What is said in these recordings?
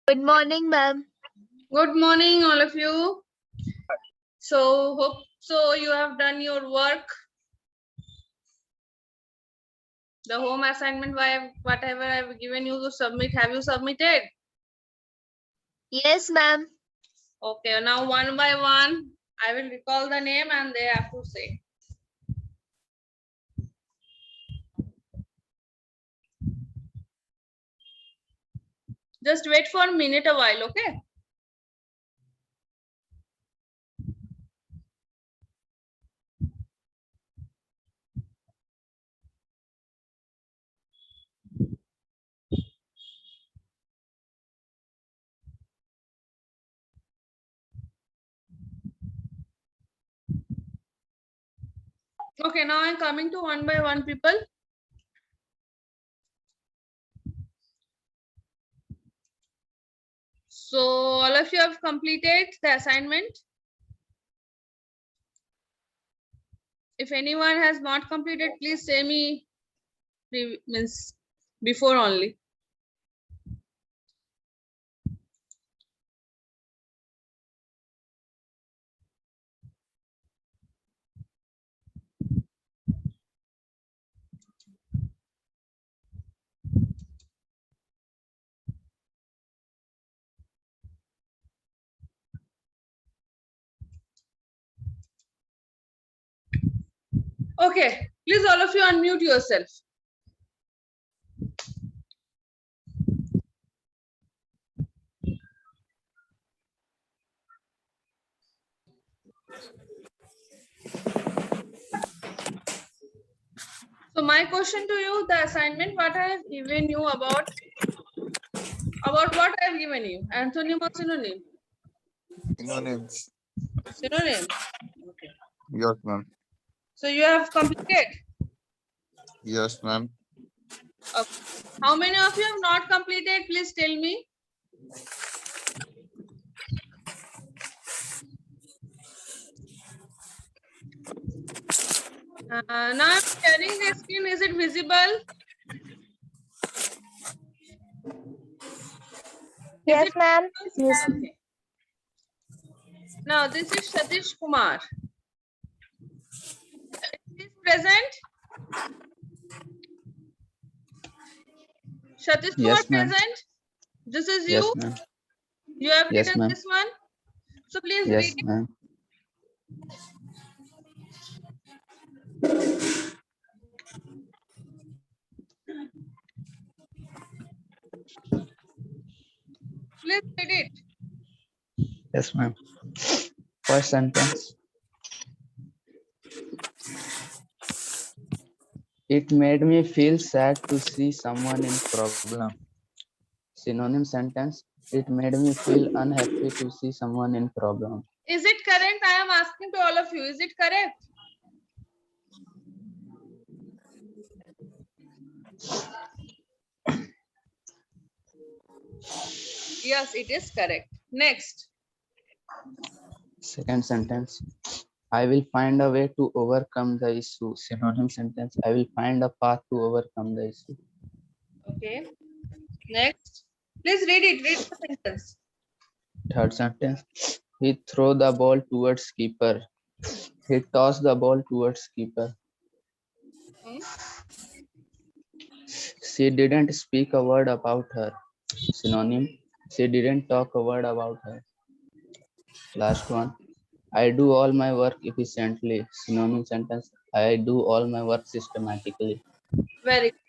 Good morning, ma'am. Good morning, all of you. So hope so you have done your work. The home assignment, whatever I've given you to submit, have you submitted? Yes, ma'am. Okay, now one by one, I will recall the name and they have to say. Just wait for a minute a while, okay? Okay, now I'm coming to one by one, people. So all of you have completed the assignment. If anyone has not completed, please say me means before only. Okay, please all of you unmute yourself. So my question to you, the assignment what I have given you about what I have given you, antonym or synonym? Synonyms. Synonym. Okay. Yes, ma'am. So you have completed. Yes, ma'am. Okay. How many of you have not completed? Please tell me. Now I'm sharing the screen. Is it visible? Yes, ma'am. Yes. Okay. Now this is Satish Kumar. Is he present? Satish Kumar Yes, ma'am. present? This is Yes, you? ma'am. You have Yes, written ma'am. this one? So please Yes, read it. ma'am. Please read it. Yes, ma'am. First sentence. It made me feel sad to see someone in problem. Synonym sentence. It made me feel unhappy to see someone in problem. Is it correct? I am asking to all of you. Is it correct? Yes, it is correct. Next. Second sentence. I will find a way to overcome the issue. Synonym sentence. I will find a path to overcome the issue. Okay. Next. Please read it. Read the sentence. Third sentence. He threw the ball towards keeper. He tossed the ball towards keeper. Hmm? She didn't speak a word about her. Synonym. She didn't talk a word about her. Last one. I do all my work efficiently. Synonym sentence. I do all my work systematically. Very good.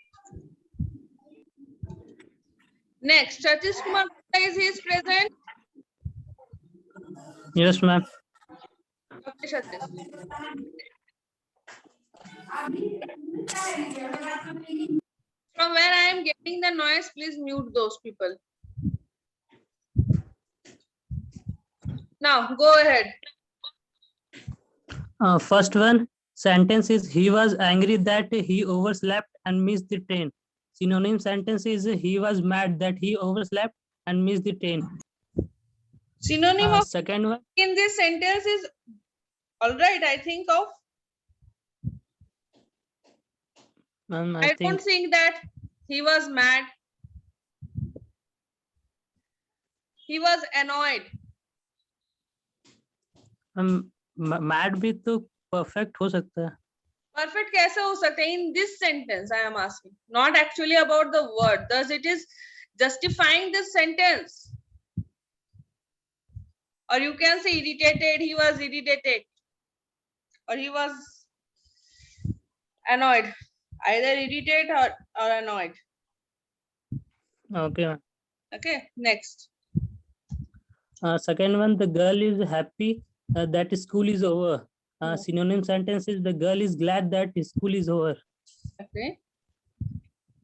Next. Satish Kumar is he is present? Yes, ma'am. Okay, Satish. From where I am getting the noise, please mute those people. Now, go ahead. First one, sentence is he was angry that he overslept and missed the train. Synonym sentence is he was mad that he overslept and missed the train. Synonym of Second one, in this sentence is all right. I think of. I don't think that he was mad. He was annoyed. mad भी तो perfect हो सकता है. Perfect कैसे हो सकता है? In this sentence, I am asking. Not actually about the word. Thus, it is justifying this sentence. Or you can say irritated. He was irritated. Or he was annoyed. Either irritated or annoyed. Okay. Okay. Next. Second one, the girl is happy that school is over. Synonym sentence is the girl is glad that school is over. Okay.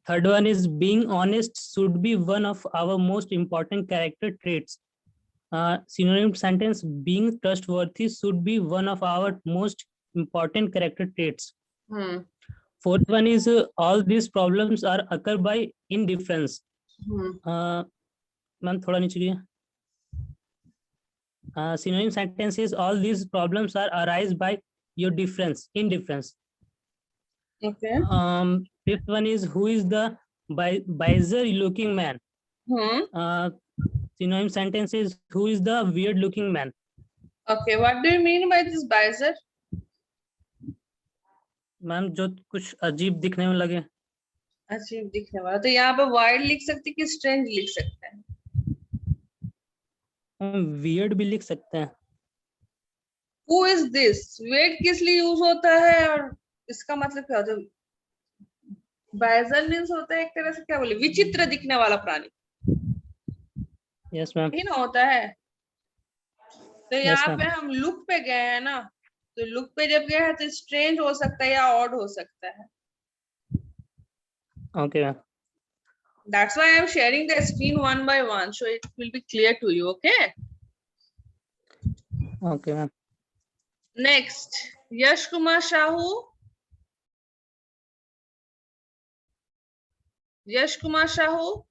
Third one is being honest should be one of our most important character traits. Synonym sentence being trustworthy should be one of our most important character traits. Fourth one is all these problems are occur by indifference. Ma'am, thoda niche liye. Synonym sentence is all these problems are arise by your indifference. Okay. Fifth one is who is the bizarre looking man. Synonym sentence is who is the weird looking man. Okay, what do you mean by this bizarre? Ma'am जो कुछ अजीब दिखने में लगे. अजीब दिखने वाला तो यहाँ पे वाइल्ड लिख सकते कि स्ट्रेंज लिख सकते हैं? वियर्ड भी लिख सकते हैं. Who is this? Weird किस लिए यूज होता है और इसका मतलब क्या होता है? बाइजर मीन्स होता है एक तरह से क्या बोले विचित्र दिखने वाला प्राणी. Yes ma'am. ही ना होता है. तो यहाँ पे हम लुक पे गए हैं ना, तो लुक पे जब गए हैं तो स्ट्रेंज हो सकता है या ऑड हो सकता है. Okay ma'am. That's why I am sharing the screen one by one, so it will be clear to you. Okay. Okay ma'am. Next, Yash Kumar Shahu. Yash Kumar Shahu.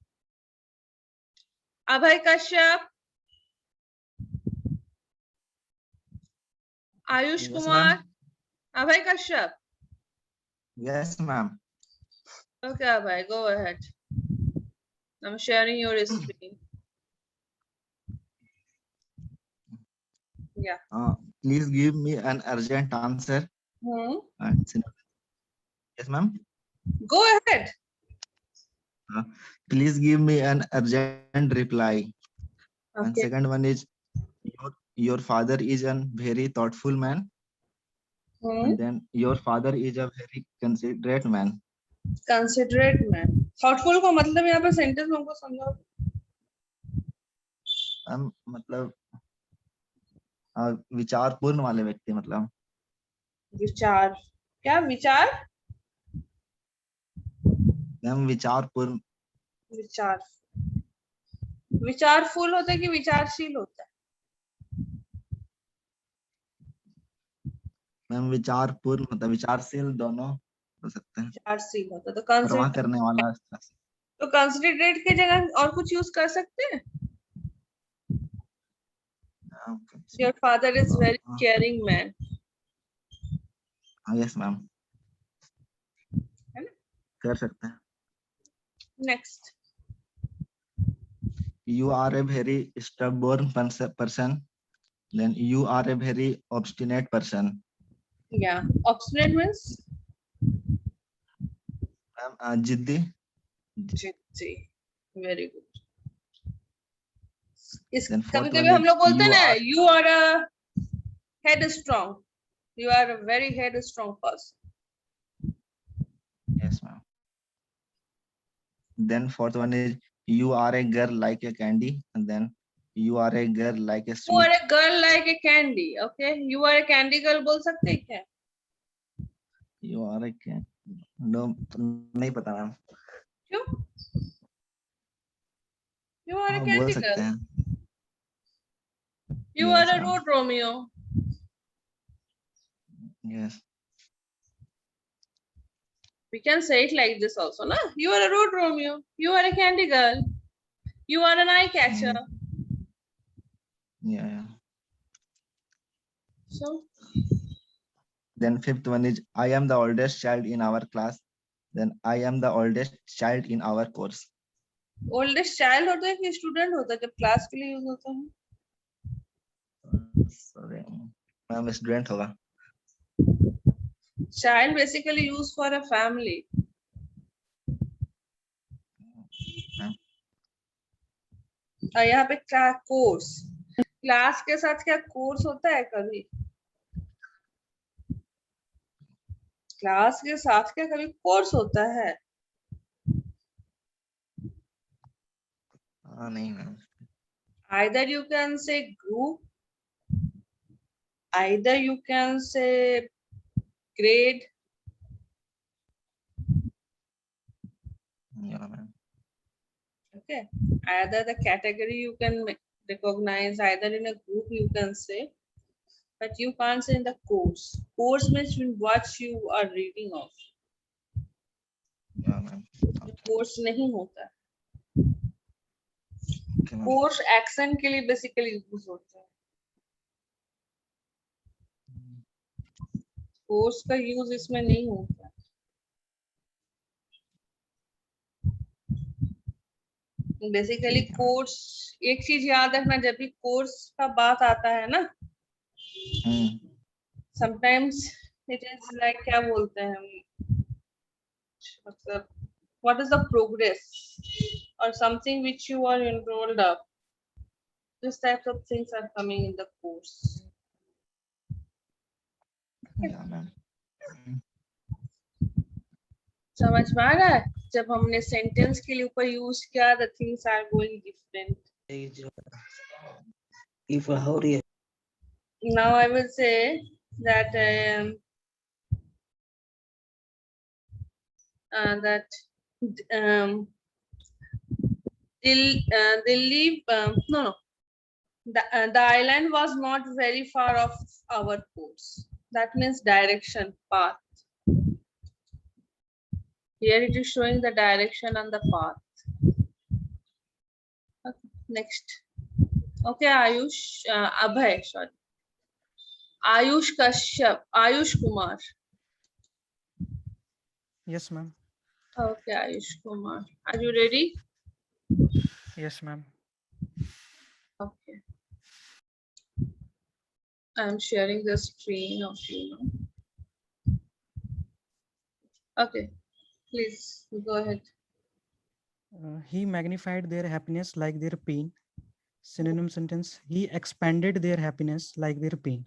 Abhay Kashyap. Ayush Kumar. Abhay Kashyap. Yes, ma'am. Okay, Abhay, go ahead. I'm sharing your screen. Yeah. Please give me an urgent answer. Yes, ma'am. Go ahead. Please give me an urgent reply. Okay. And second one is your father is a very thoughtful man. And then your father is a very considerate man. Considerate man. Thoughtful को मतलब यहाँ पे sentence में हमको समझाओ. मतलब विचारपूर्ण वाले व्यक्ति मतलब. विचार क्या विचार? मैम विचारपूर्ण. विचार विचारफुल होता है कि विचारशील होता है? मैम विचारपूर्ण होता है, विचारशील दोनों हो सकते हैं. विचारशील होता है तो परवाह करने वाला. तो कंसिडरेट की जगह और कुछ यूज कर सकते हैं? Your father is very caring man. Yes ma'am. कर सकते हैं. Next. You are a very stubborn person. Then you are a very obstinate person. Yeah. Obstinate means? जिद्दी. जिद्दी. Very good. इस कभी कभी हम लोग बोलते हैं ना, you are a headstrong. You are a very headstrong person. Yes ma'am. Then fourth one is you are a girl like a candy, and then you are a girl like a sweet. You are a girl like a candy. Okay, you are a candy girl बोल सकते हैं क्या? You are a candy. No, नहीं पता ma'am. क्यों? You are a candy girl. You are a road Romeo. Yes. We can say it like this also, na? You are a road Romeo. You are a candy girl. You are an eye catcher. Yeah. So Then fifth one is I am the oldest child in our class. Then I am the oldest child in our course. oldest child होता है कि student होता है जब class के लिए use होता है? Sorry, मैम स्टूडेंट होगा. Child basically used for a family. और यहाँ पे क्या कोर्स, क्लास के साथ क्या कोर्स होता है कभी? क्लास के साथ क्या कभी कोर्स होता है? नहीं ma'am. Either you can say group, either you can say grade. Yeah ma'am. Okay, either the category you can recognize, either in a group you can say, but you can't say in the course. Course means what you are reading of. Yeah ma'am. Course नहीं होता. Okay ma'am. Course action के लिए basically use होता है. Course का use इसमें नहीं होता. बेसिकली कोर्स, एक चीज याद रखना, जब भी कोर्स का बात आता है ना, sometimes it is like क्या बोलते हैं हम, मतलब what is the progress or something which you are enrolled of. This types of things are coming in the course. Yeah ma'am. समझ में आ रहा है? जब हमने सेंटेंस के लिए ऊपर यूज किया, the things are going different. Now I will say that they leave no, the island was not very far off our course. That means direction, path. Here it is showing the direction and the path. Okay, next. Okay, Ayush, Abhay, sorry. Ayush Kashyap, Ayush Kumar. Yes, ma'am. Okay, Ayush Kumar. Are you ready? Yes, ma'am. Okay. I'm sharing the screen of you now. Okay, please go ahead. He magnified their happiness like their pain. Synonym sentence. He expanded their happiness like their pain.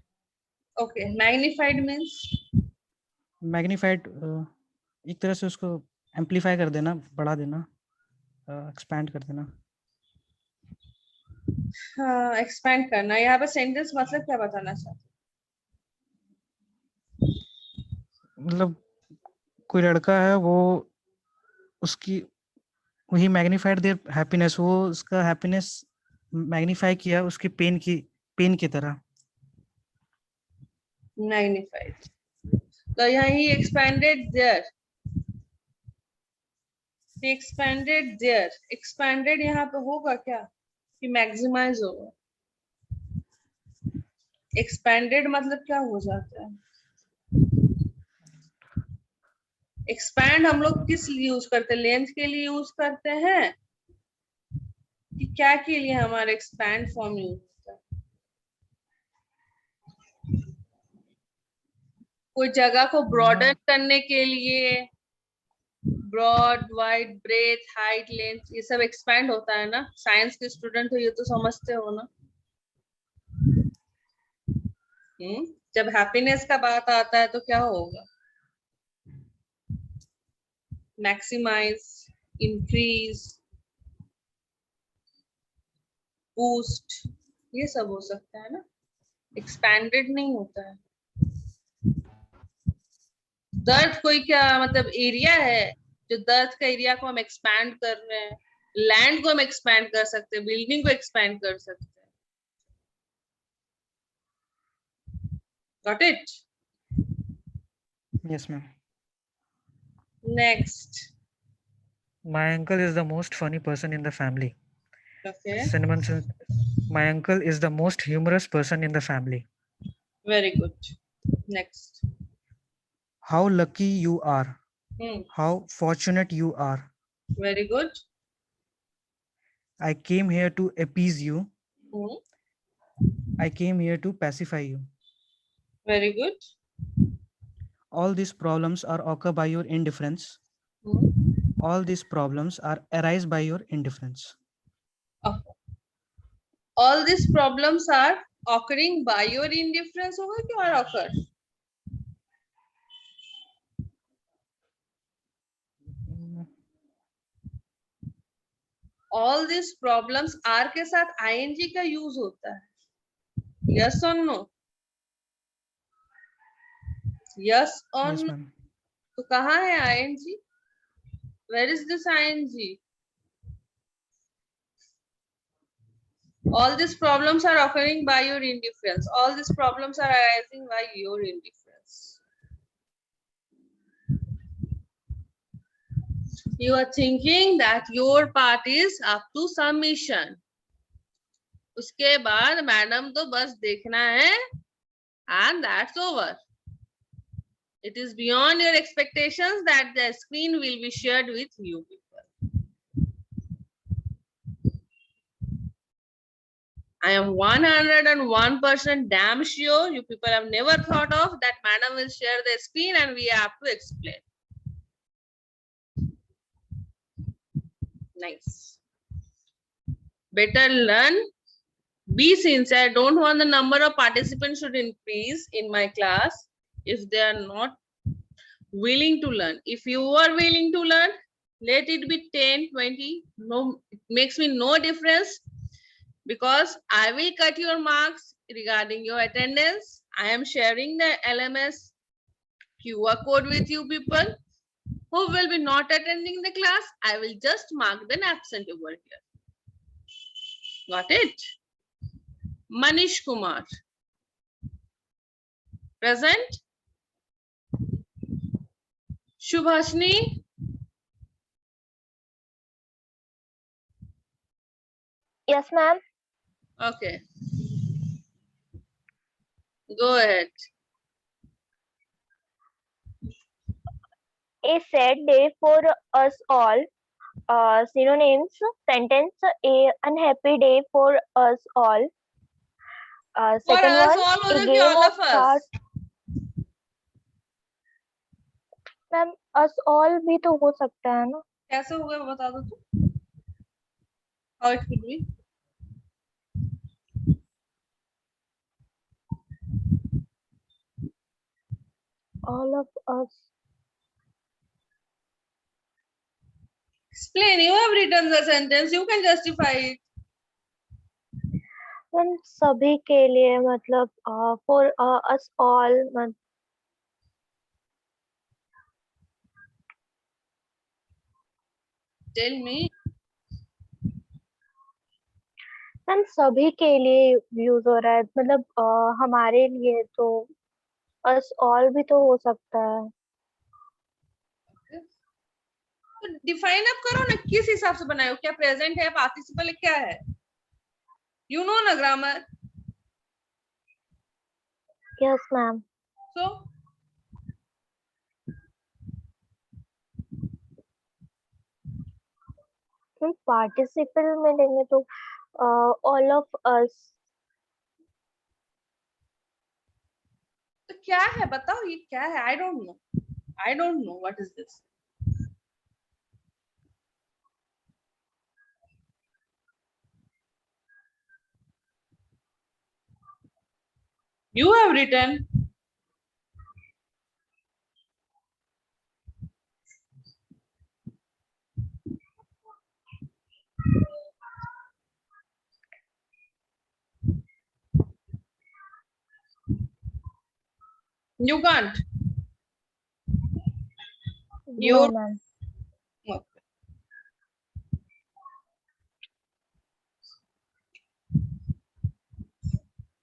Okay, magnified means? Magnified एक तरह से उसको amplify कर देना, बढ़ा देना, expand कर देना. हाँ, expand करना. यहाँ पे sentence मतलब क्या बताना चाहते? मतलब कोई लड़का है, वो उसकी वही magnified their happiness, वो उसका happiness magnify किया उसकी पेन की तरह. Magnified. तो यहाँ he expanded there. He expanded there. Expanded यहाँ पे होगा क्या? कि maximize होगा. Expanded मतलब क्या हो जाता है? Expand हम लोग किस लिए यूज करते हैं? लेंथ के लिए यूज करते हैं कि क्या के लिए हमारा expand फॉर्म यूज होता है? कोई जगह को ब्रॉडन करने के लिए, broad, wide, breath, height, length, ये सब एक्सपैंड होता है ना. साइंस के स्टूडेंट हो, ये तो समझते हो ना. जब हैप्पीनेस का बात आता है तो क्या होगा? मैक्सिमाइज, इंक्रीज, बूस्ट, ये सब हो सकता है ना. एक्सपैंडेड नहीं होता है. दर्द कोई क्या मतलब एरिया है, जो दर्द का एरिया को हम एक्सपैंड कर रहे हैं. लैंड को हम एक्सपैंड कर सकते हैं, बिल्डिंग को एक्सपैंड कर सकते हैं. Got it? Yes, ma'am. Next. My uncle is the most funny person in the family. Okay. Cinnamon says, my uncle is the most humorous person in the family. Very good. Next. How lucky you are. Hmm. How fortunate you are. Very good. I came here to appease you. Hmm. I came here to pacify you. Very good. All these problems are occur by your indifference. Hmm. All these problems are arise by your indifference. Oh. All these problems are occurring by your indifference. होगा क्यों are occur? All these problems are के साथ ing का use होता है. Yes or no? Yes or Yes, no? ma'am. तो कहाँ है ing? Where is this ing? All these problems are occurring by your indifference. All these problems are arising by your indifference. You are thinking that your part is up to submission. उसके बाद madam तो बस देखना है and that's over. It is beyond your expectations that the screen will be shared with you people. I am 101% damn sure you people have never thought of that madam will share the screen and we have to explain. Nice. Better learn. Be sincere. Don't want the number of participants should increase in my class if they are not willing to learn. If you are willing to learn, let it be 10, 20. No, it makes me no difference because I will cut your marks regarding your attendance. I am sharing the LMS QR code with you people. Who will be not attending the class, I will just mark them absent over here. Got it? Manish Kumar. Present? Shubhashni? Yes, ma'am. Okay. Go ahead. A sad day for us all. Synonyms. Sentence. A unhappy day for us all. For Second us one. all, A or game all of of us? cards. Ma'am, us all भी तो हो सकता है ना? कैसे होगा बता दो तो. How it could be? All of us. Explain. You have written the sentence. You can justify it. Ma'am सभी के लिए मतलब for us all. Tell me. Ma'am सभी के लिए यूज हो रहा है मतलब हमारे लिए तो अस ऑल भी तो हो सकता है. तो डिफाइन अप करो ना किस हिसाब से बनाए हो. क्या प्रेजेंट है, पार्टिसिपल है, क्या है? यू नो ना grammar. Yes ma'am. So participle में लेंगे तो ऑल ऑफ अस. तो क्या है बताओ, ये क्या है? I don't know. I don't know what is this. You have written. You can't. No Your ma'am. okay.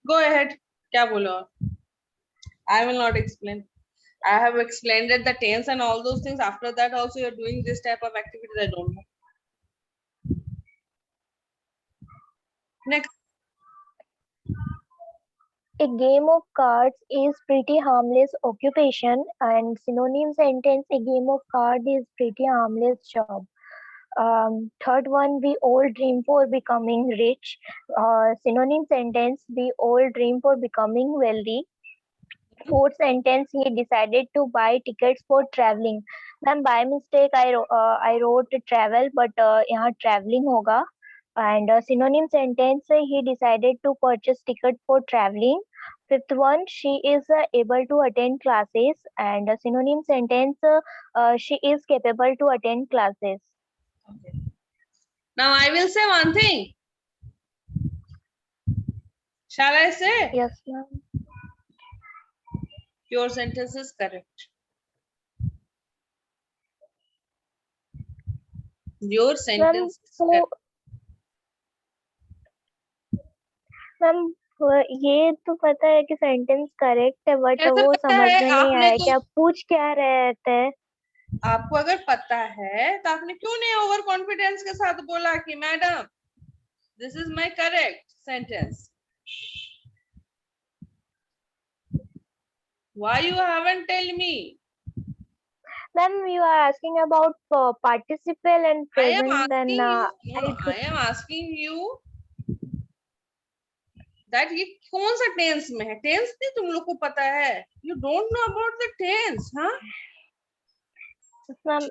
Go ahead. क्या बोलो? I will not explain. I have explained it, the tense and all those things. After that also you're doing this type of activities, I don't know. Next. A game of cards is pretty harmless occupation, and synonym sentence, a game of cards is pretty harmless job. Third one, we all dream for becoming rich. Synonym sentence, we all dream for becoming wealthy. Fourth sentence, he decided to buy tickets for traveling. Ma'am, by mistake I wrote travel, but यहाँ traveling होगा. And synonym sentence, he decided to purchase ticket for traveling. Fifth one, she is able to attend classes. And synonym sentence, she is capable to attend classes. Okay. Now I will say one thing. Shall I say? Yes, ma'am. Your sentence is correct. Your Ma'am, sentence is so correct. Ma'am ये तो पता है कि sentence correct है but कैसे वो पता समझ है? में नहीं आपने आया तो कि आप पूछ क्या रहे थे. आपको अगर पता है तो आपने क्यों नहीं ओवर कॉन्फिडेंस के साथ बोला कि madam this is my correct sentence? Why you haven't tell me? Ma'am you are asking about participle and I am present asking then you. No, I am asking you that ये कौन सा tense में है? Tense नहीं तुम लोग को पता है? You don't know about the tense, हाँ? Ma'am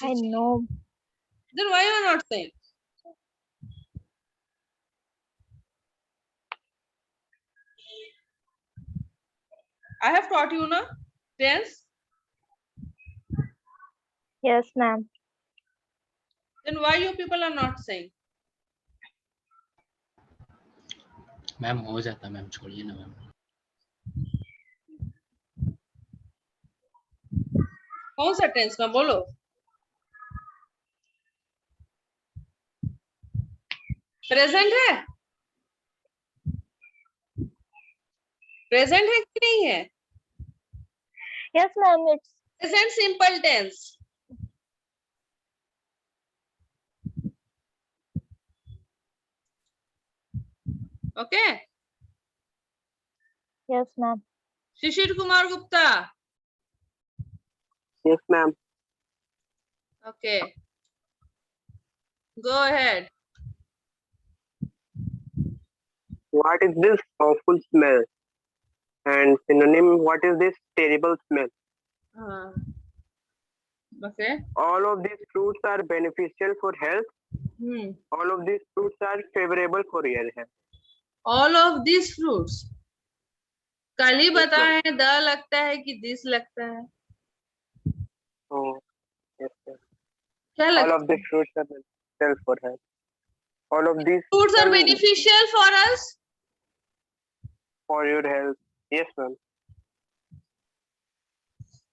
I know. Then why you are not saying? I have taught you na tense. Yes ma'am. Then why you people are not saying? Ma'am हो जाता ma'am, छोड़िए ना ma'am. कौन सा tense में बोलो? Present है? प्रेजेंट है कि नहीं है? Yes ma'am it's present simple tense. Okay. Yes ma'am. Shishir Kumar Gupta. Yes, ma'am. Okay. Go ahead. What is this awful smell? And synonym, what is this terrible smell? Okay. All of these fruits are beneficial for health. All of these fruits are favorable for your health. All of these fruits. कल ही Yes, बताए the लगता है कि this लगता है? Oh, yes, sir. क्या All लगता of these fruits are beneficial for health. All of these fruits are beneficial for us? for your health. Yes, ma'am.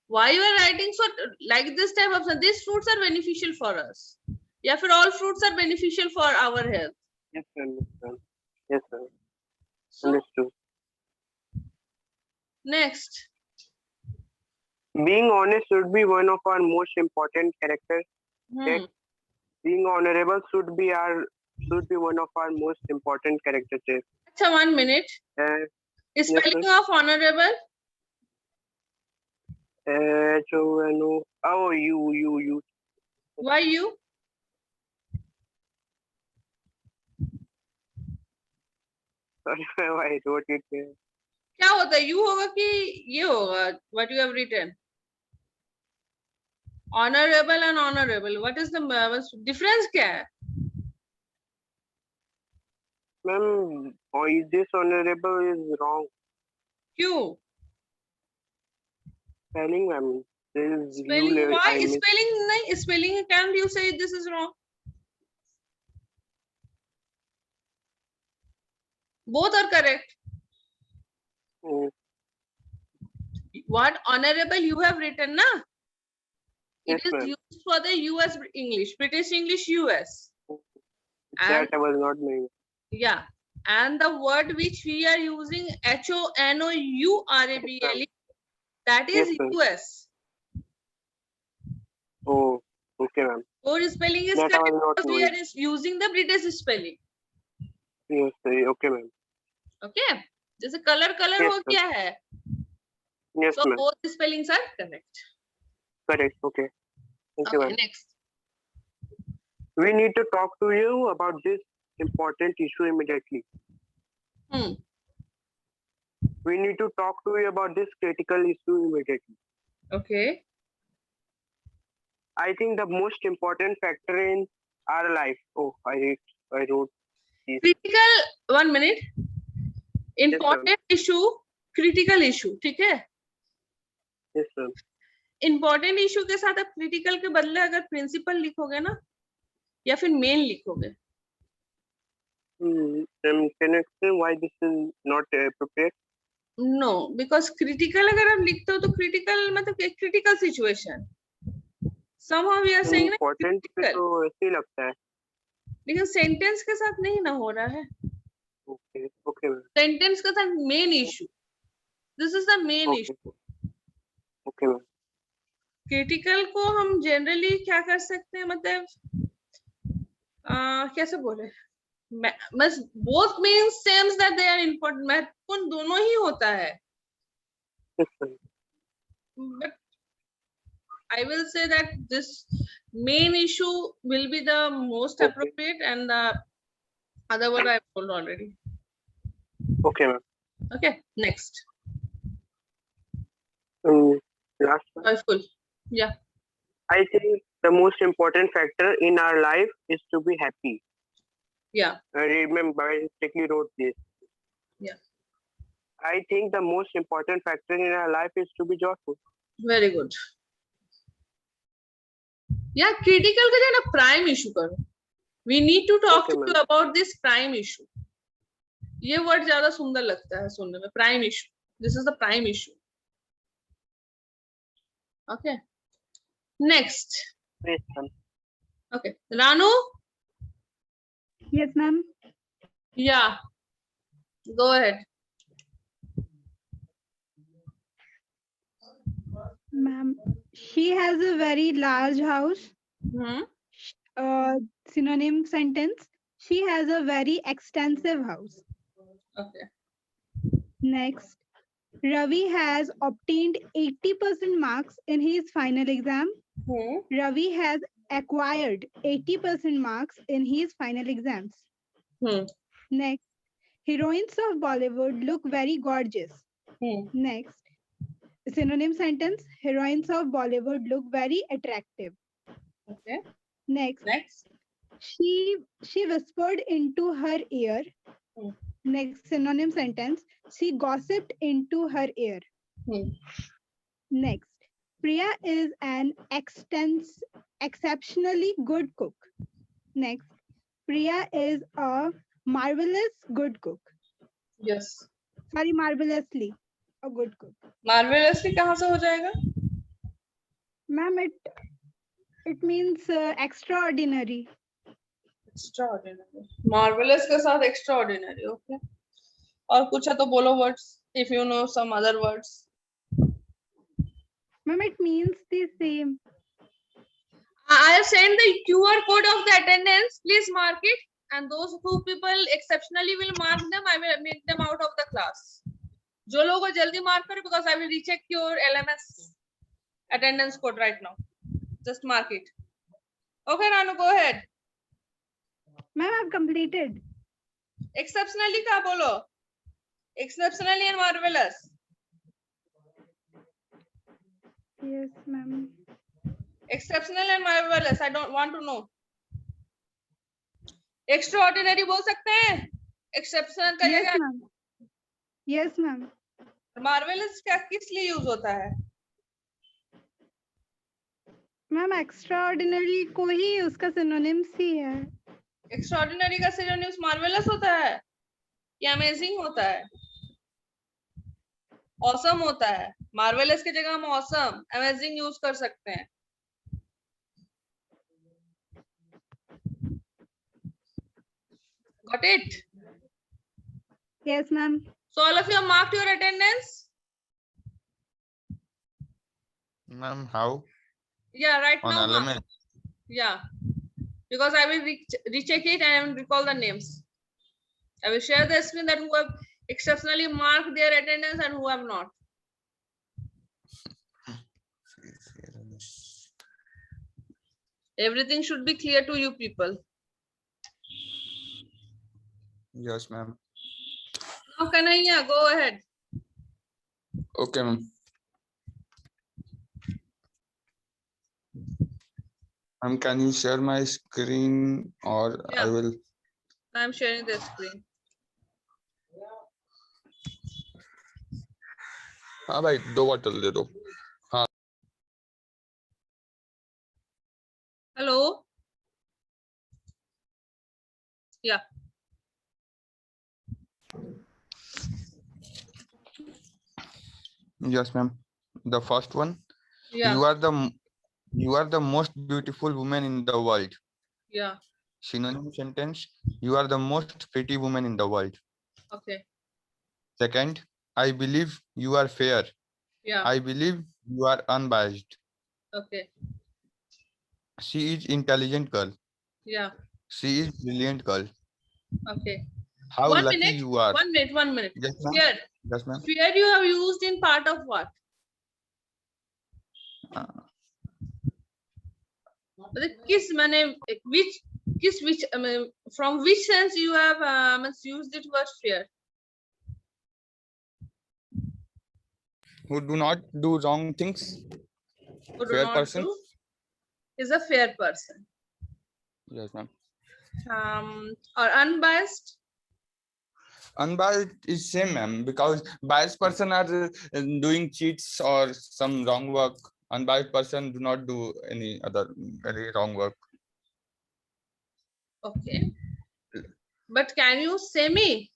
Why you are writing so like this type of these fruits are beneficial for us? या फिर all fruits are beneficial for our health? Yes, ma'am. Yes, ma'am. Yes, ma'am. So, Understood. next. Being honest should be one of our most important character traits. Being honorable should be one of our most important character traits. अच्छा 1 minute. Spelling yes, of honorable? Oh, you. Why you? Sorry, I wrote it here. क्या होता है? You होगा कि ये होगा? What you have written? Honorable and honorable. What is the difference? क्या है? Ma'am, this honorable is wrong. क्यों? Spelling, ma'am. Spelling. Why spelling? नहीं spelling. Can't you say this is wrong? Both are correct. What honorable you have written, na? It Yes, is used for the US English, British English US. That I was not knowing. Yeah. And the word which we are using, HONOURABLE, That is Yes, sir. US. Oh, okay, ma'am. Core spelling is That I correct was not because we knowing. are using the British spelling. Yes, sir. Okay, ma'am. Okay. जैसे color Yes, हो sir. गया है. Yes, So ma'am. both spellings are correct. Correct. Okay. Thank you, Okay, ma'am. next. We need to talk to you about this important issue immediately. Hmm. We need to talk to you about this critical issue immediately. Okay. I think the most important factor in our life. Oh, I wrote this. Critical, 1 minute. Important issue, critical issue, ठीक है? Yes, sir. Important issue के साथ आप critical के बदले अगर principal लिखोगे ना, या फिर main लिखोगे. Can you explain why this is not appropriate? No, because critical अगर आप लिखते हो तो critical मतलब एक critical situation. Somehow we are saying ना Important critical, तो ऐसे ही लगता है. लेकिन sentence के साथ नहीं ना हो रहा है. Okay, okay, ma'am. Sentence के साथ main issue. This is the main Okay. issue. Okay, ma'am. Critical को हम generally क्या कर सकते हैं मतलब कैसे बोले? Must both means same that they are important. महत्वपूर्ण दोनों ही होता है. Yes, sir. But I will say that this main issue will be the most Okay. appropriate, and the other one I told already. Okay, ma'am. Okay, next. Last one. Joyful. Yeah. I think the most important factor in our life is to be happy. Yeah. I remember I strictly wrote this. Yeah. I think the most important factor in our life is to be joyful. Very good. Yeah, critical का ना prime issue करो. We need to talk Okay, to ma'am. you about this prime issue. ये word ज़्यादा सुंदर लगता है सुनने में. Prime issue. This is the prime issue. Okay. Next. Yes, ma'am. Okay. Ranu? Yes, ma'am. Yeah. Go ahead. Ma'am, she has a very large house. Hmm. Synonym sentence. She has a very extensive house. Okay. Next, Ravi has obtained 80% marks in his final exam. Hmm. Ravi has acquired 80% marks in his final exams. Hmm. Next, heroines of Bollywood look very gorgeous. Hmm. Next, synonym sentence, heroines of Bollywood look very attractive. Okay. Next, Next. she whispered into her ear. Hmm. Next, synonym sentence, she gossiped into her ear. Hmm. Next, Priya is an exceptionally good cook. Next, Priya is a marvelous good cook. Yes. Sorry, marvelously a good cook. Marvelously कहाँ से हो जाएगा? Ma'am, it means extraordinary. Extraordinary. Marvelous के साथ extraordinary. Okay. और कुछ है तो बोलो words. If you know some other words. Ma'am, it means the same. I have sent the QR code of the attendance. Please mark it. And those who people exceptionally will mark them, I will make them out of the class. जो लोगों को जल्दी mark करो because I will recheck your LMS attendance code right now. Just mark it. Okay, Ranu, go ahead. Ma'am, I've completed. Exceptionally का बोलो? Exceptionally and marvelous. Yes, ma'am. Exceptional and marvelous. I don't want to know. Extraordinary बोल सकते हैं? Exceptional का Yes, जगह ma'am. Yes, ma'am. marvelous क्या किस लिए यूज होता है? मैम एक्स्ट्राऑर्डिनरी को ही उसका सिनोनिम्स ही है. एक्स्ट्राऑर्डिनरी का सिनोनिम्स मार्वेलस होता है या अमेजिंग होता है? ऑसम होता है. मार्वेलस की जगह हम ऑसम, अमेजिंग यूज कर सकते हैं. Got it? Yes, ma'am. So all of you have marked your attendance. Ma'am, how? Yeah, right On now. LMS. Yeah, because I will recheck it and I will recall the names. I will share the screen that who have exceptionally marked their attendance and who have not. Everything should be clear to you people. Yes, ma'am. Now, Kanhaiya, go ahead. Okay, ma'am. Can you share my screen or I Yeah. will? I'm sharing the screen. हाँ भाई 2 bottle दे दो. हाँ. Hello. Yeah. Yes, ma'am. The first one. Yeah. You are the most beautiful woman in the world. Yeah. Synonym sentence. You are the most pretty woman in the world. Okay. Second, I believe you are fair. Yeah. I believe you are unbiased. Okay. She is intelligent girl. Yeah. She is brilliant girl. Okay. How One lucky minute. you are. 1 minute. 1 minute. Yes, ma'am. Fear. Yes, ma'am. Fear you have used in part of what? Kiss mane which from which sense you have used it word fear? Who do not do wrong things. Who do Fair not person. do is a fair person. Yes, ma'am. Or unbiased. Unbiased is same, ma'am, because biased person are doing cheats or some wrong work. Unbiased person do not do any wrong work. Okay. But can you say me?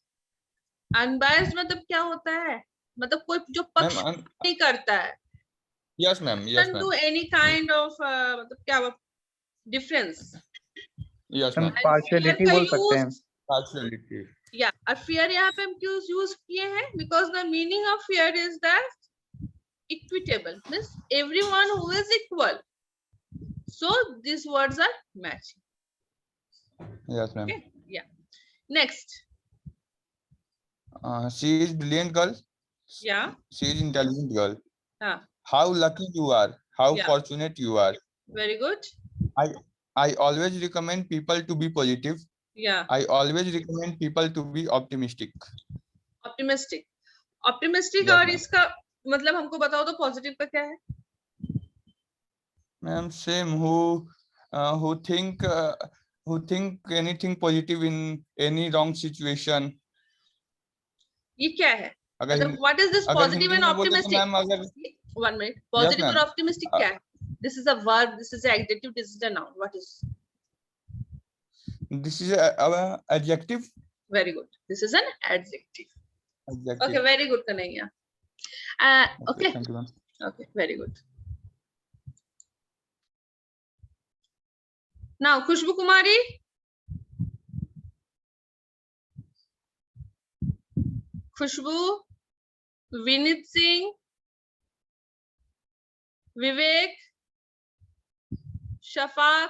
Unbiased मतलब क्या होता है? मतलब कोई जो पक्ष नहीं करता है. Yes, ma'am. Yes, Doesn't ma'am. do any kind of मतलब क्या difference. Yes, ma'am. partiality बोल सकते हैं. Partiality. Yeah, और fear यहाँ पे हम क्यों use किए हैं? Because the meaning of fear is that equitable, means everyone who is equal. So these words are matching. Yes, ma'am. Okay. Yeah. Next. She is brilliant girl. Yeah. She is intelligent girl. How lucky you are. How fortunate you are. Very good. I always recommend people to be positive. Yeah. I always recommend people to be optimistic. Optimistic. Optimistic Yes, और ma'am. इसका मतलब हमको बताओ तो positive का क्या है? Ma'am, same who think anything positive in any wrong situation. ये क्या है? मतलब what is this अगर positive हिंदी and में बोले तो optimistic? मैम अगर 1 minute. Positive ma'am. और optimistic क्या है? This is a verb. This is an adjective. This is a noun. What is? This is a adjective. Very good. This is an adjective. Adjective. Okay, very good, Kanhaiya. Okay. Thank you, ma'am. Okay, very good. Now, Khushbu Kumari. Khushbu, Vinit Singh, Vivek, Shafaq,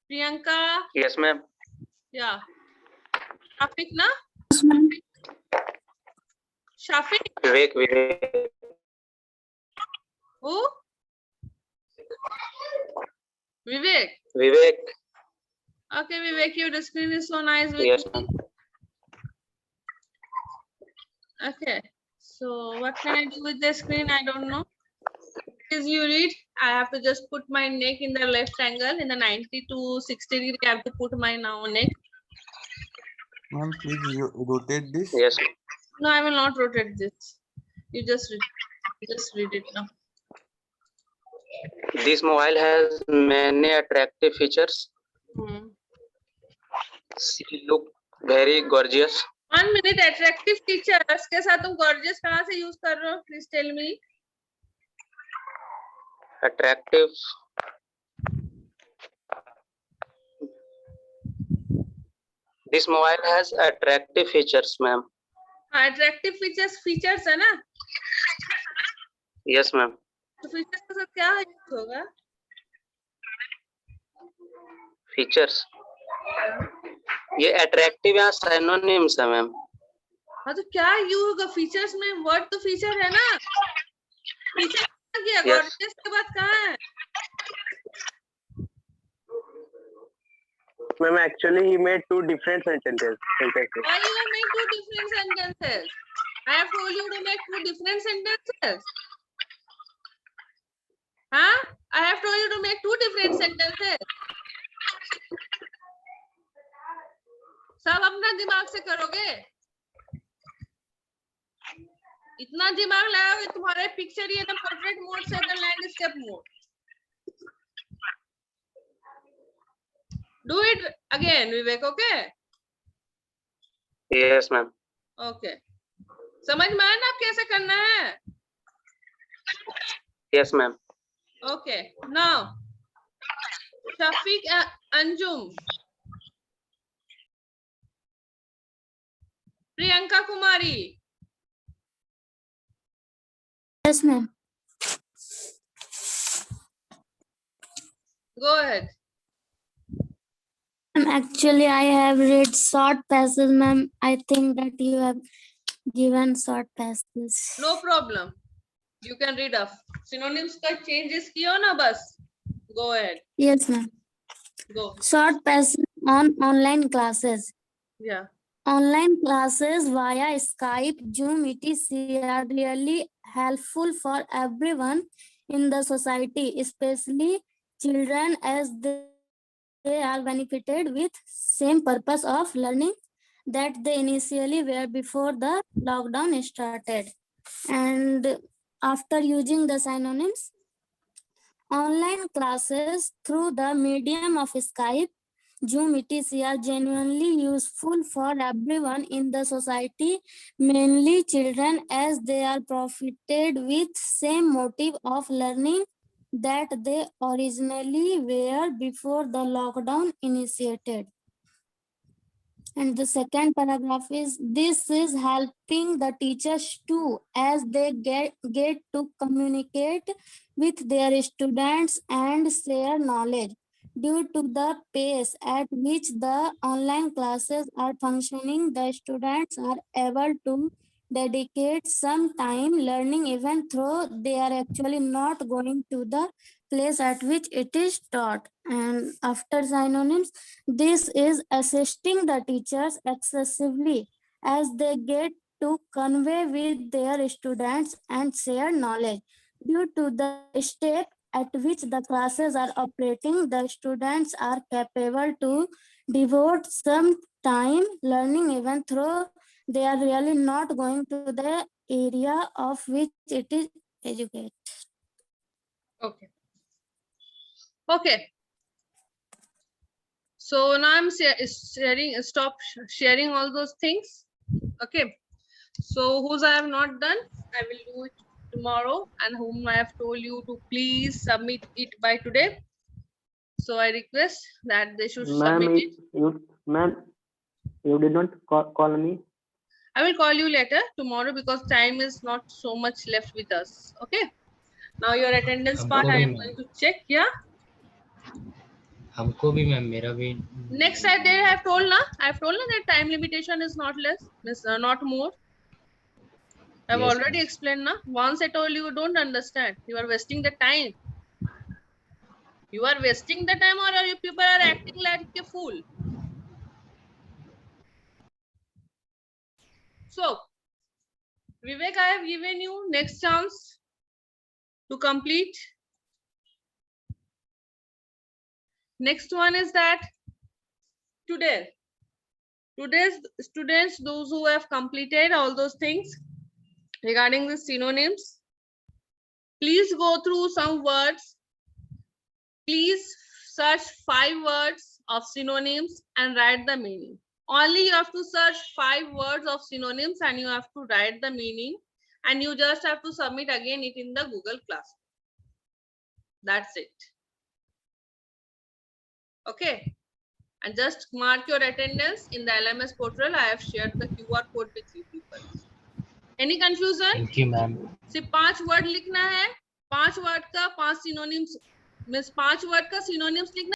Priyanka. Yes, ma'am. Yeah. Shafiq, na? Shafiq. Vivek. Who? Vivek. Vivek. Okay, Vivek, your screen is so nice. Yes, ma'am. Okay. So what can I do with the screen? I don't know. As you read, I have to just put my neck in the left angle in the 90 to 60 degree. I have to put my now neck. Ma'am, please rotate this. Yes. No, I will not rotate this. You just read it now. This mobile has many attractive features. She look very gorgeous. 1 minute. Attractive features के साथ तुम gorgeous कहाँ से use कर रहे हो? Please tell me. Attractive. This mobile has attractive features, ma'am. Attractive features है ना? Yes, ma'am. तो फीचर्स के साथ क्या यूज होगा? फीचर्स ये अट्रैक्टिव या सिनोनिम्स है मैम। हाँ तो क्या यूज होगा फीचर्स में? वर्ड तो फीचर है ना। फीचर क्या गॉर्जियस के बाद कहाँ है? Ma'am, actually he made two different sentences. Why you have made two different sentences? I have told you to make two different sentences. Huh? I have told you to make two different sentences. सब अपना दिमाग से करोगे? इतना दिमाग लगाओगे तुम्हारे picture ये ना पोर्ट्रेट मोड से ना landscape mode. Do it again, Vivek. Okay? Yes, ma'am. Okay. समझ में आया ना आप कैसे करना है? Yes, ma'am. Okay. Now, Shafiq Anjum, Priyanka Kumari. Yes, ma'am. Go ahead. Actually, I have read short passages, ma'am. I think that you have given short passages. No problem. You can read off. Synonyms का changes किया ना बस. Go ahead. Yes, ma'am. Go. Short passage on online classes. Yeah. Online classes via Skype, Zoom, etc. are really helpful for everyone in the society, especially children, as they are benefited with same purpose of learning that they initially were before the lockdown started. And after using the synonyms, online classes through the medium of Skype, Zoom, etc. are genuinely useful for everyone in the society, mainly children, as they are profited with same motive of learning that they originally were before the lockdown initiated. And the second paragraph is, this is helping the teachers too, as they get to communicate with their students and share knowledge. Due to the pace at which the online classes are functioning, the students are able to dedicate some time learning even though they are actually not going to the place at which it is taught. And after synonyms, this is assisting the teachers excessively as they get to convey with their students and share knowledge. Due to the step at which the classes are operating, the students are capable to devote some time learning even though they are really not going to the area of which it is educated. Okay. Okay. So now I'm sharing, stop sharing all those things. Okay. So whose I have not done, I will do it tomorrow, and whom I have told you to please submit it by today. So I request that they should submit it. Ma'am, you did not call me. I will call you later tomorrow because time is not so much left with us. Okay. Now your attendance part I am going to check. Yeah. हमको भी ma'am मेरा भी. Next I have told na. I have told na that time limitation is not less, not more. I have already explained na. Once I told you, you don't understand. You are wasting the time. You are wasting the time, or you people are acting like a fool. So, Vivek, I have given you next chance to complete. Next one is that today's students, those who have completed all those things regarding the synonyms, please go through some words. Please search 5 words of synonyms and write the meaning. Only you have to search 5 words of synonyms and you have to write the meaning, and you just have to submit again it in the Google Classroom. That's it. Okay. And just mark your attendance in the LMS portal. I have shared the QR code with you people. Any confusion? Thank you, ma'am. सिर्फ 5 word लिखना है 5 word का 5 synonyms means 5 word का synonyms लिखना